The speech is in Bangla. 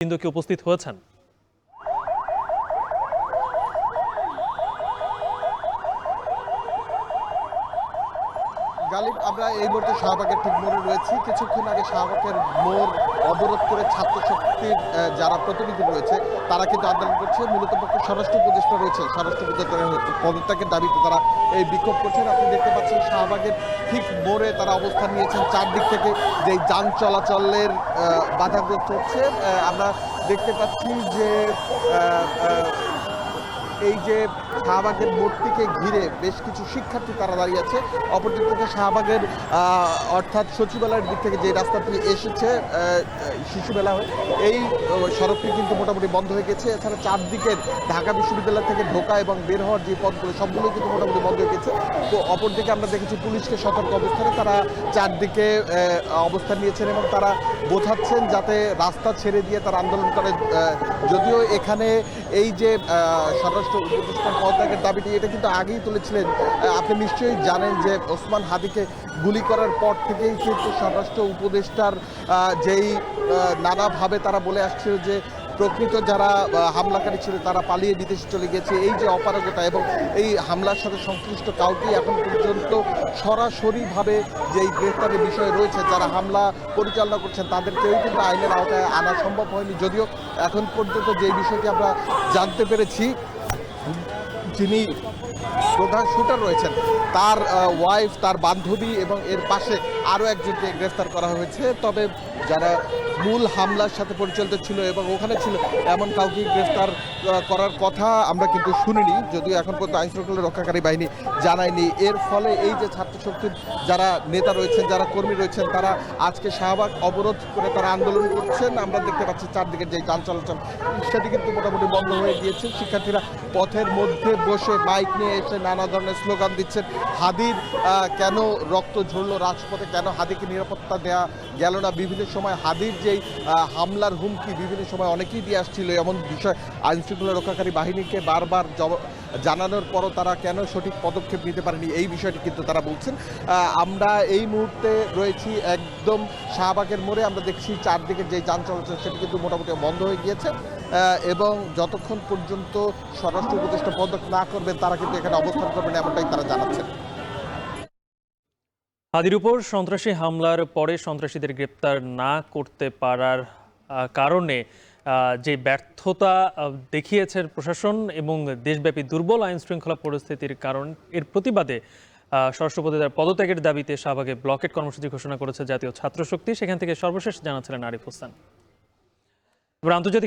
কিন্তু কি উপস্থিত হয়েছেন? গালিব, আমরা এই মুহূর্তে শাহবাগের ঠিক মোড়ে রয়েছি। কিছুক্ষণ আগে শাহবাগের মোড় অবরোধ করে ছাত্র শক্তির যারা প্রতিনিধি রয়েছে তারা কিন্তু আন্দোলন করছে। মূলত পক্ষে স্বরাষ্ট্র উপদেষ্টা রয়েছে, স্বরাষ্ট্র উপদেষ্টার পদত্যাগের দাবিতে তারা এই বিক্ষোভ করছেন। আপনি দেখতে পাচ্ছেন শাহবাগের ঠিক মোড়ে তারা অবস্থান নিয়েছেন। চারদিক থেকে যে যান চলাচলের বাধাগ্রস্ত হচ্ছে। আমরা দেখতে পাচ্ছি যে এই যে শাহবাগের মোড়টিকে ঘিরে বেশ কিছু শিক্ষার্থী তারা দাঁড়িয়ে আছে। অপরদিক থেকে শাহবাগের অর্থাৎ সচিবালয়ের দিক থেকে যে রাস্তাটি এসেছে শিশুবেলা হয়ে এই সড়কটি কিন্তু মোটামুটি বন্ধ হয়ে গেছে। এছাড়া চারদিকের ঢাকা বিশ্ববিদ্যালয় থেকে ঢোকা এবং বের হওয়ার যে পথগুলো সবগুলোই কিন্তু মোটামুটি বন্ধ হয়ে গেছে। তো অপরদিকে আমরা দেখেছি পুলিশকে সতর্ক অবস্থানে তারা চারদিকে অবস্থান নিয়েছেন এবং তারা বোঝাচ্ছেন যাতে রাস্তা ছেড়ে দিয়ে তারা আন্দোলন করে। যদিও এখানে এই যে স্বরাষ্ট্র উপদেষ্টার পদত্যাগের দাবিটি এটা কিন্তু আগেই তুলেছিলেন। আপনি নিশ্চয়ই জানেন যে ওসমান হাদিকে গুলি করার পর থেকেই কিন্তু স্বরাষ্ট্র উপদেষ্টার যেই নানাভাবে তারা বলে আসছিল যে প্রকৃত যারা হামলাকারী ছিল তারা পালিয়ে বিদেশে চলে গেছে। এই যে অপারগতা এবং এই হামলার সাথে সংশ্লিষ্ট কাউকেই এখন পর্যন্ত সরাসরিভাবে যেই গ্রেফতারের বিষয় রয়েছে, যারা হামলা পরিচালনা করছেন তাদের কেউই কিন্তু আইনের আওতায় আনা সম্ভব হয়নি। যদিও এখন পর্যন্ত যে বিষয়টি আমরা জানতে পেরেছি, যিনি প্রধান শুটার রয়েছেন তার ওয়াইফ, তার বান্ধবী এবং এর পাশে আরও একজনকে গ্রেফতার করা হয়েছে। তবে যারা মূল হামলার সাথে পরিচালিত ছিল এবং ওখানে ছিল এমন কাউকে গ্রেফতার করার কথা আমরা কিন্তু শুনিনি, যদিও এখন পর্যন্ত আইনশৃঙ্খলা রক্ষাকারী বাহিনী জানায়নি। এর ফলে এই যে ছাত্র শক্তির যারা নেতা রয়েছেন, যারা কর্মী রয়েছেন, তারা আজকে শাহবাগ অবরোধ করে তারা আন্দোলন করছেন। আমরা দেখতে পাচ্ছি চারদিকে যে যান চলাচল সেটি কিন্তু মোটামুটি বন্ধ হয়ে গিয়েছে। শিক্ষার্থীরা পথের মধ্যে বসে মাইক নিয়ে এসে নানা ধরনের স্লোগান দিচ্ছেন। হাদির কেন রক্ত ঝরলো রাজপথে, কেন হাদিকে নিরাপত্তা দেওয়া গেল না, বিভিন্ন সময় হাদির যেই হামলার হুমকি বিভিন্ন সময় অনেকেই দিয়ে আসছিল, এমন বিষয় আইনশৃঙ্খলা রক্ষাকারী বাহিনীকে বারবার জানানোর পরও তারা কেন সঠিক পদক্ষেপ নিতে পারেনি, এই বিষয়টি কিন্তু তারা বলছেন। আমরা এই মুহূর্তে রয়েছি একদম শাহবাগের মোড়ে। আমরা দেখছি চারদিকে যে যান চলাচল সেটি কিন্তু মোটামুটি বন্ধ হয়ে গিয়েছে এবং যতক্ষণ পর্যন্ত স্বরাষ্ট্র উপদেষ্টা পদত্যাগ না করবেন তারা কিন্তু এখানে অবস্থান করবেন, এমনটাই তারা জানাচ্ছেন। হাদির উপর সন্ত্রাসী হামলার পরে সন্ত্রাসীদের গ্রেপ্তার না করতে পারার কারণে যে ব্যর্থতা দেখিয়েছে প্রশাসন এবং দেশব্যাপী দুর্বল আইন শৃঙ্খলা পরিস্থিতির কারণ, এর প্রতিবাদে স্বরাষ্ট্র উপদেষ্টার পদত্যাগের দাবিতে শাহবাগে ব্লকেট কর্মসূচি ঘোষণা করেছে জাতীয় ছাত্র শক্তি। সেখান থেকে সর্বশেষ জানাচ্ছিলেন আরিফ হোসেন। এবার আন্তর্জাতিক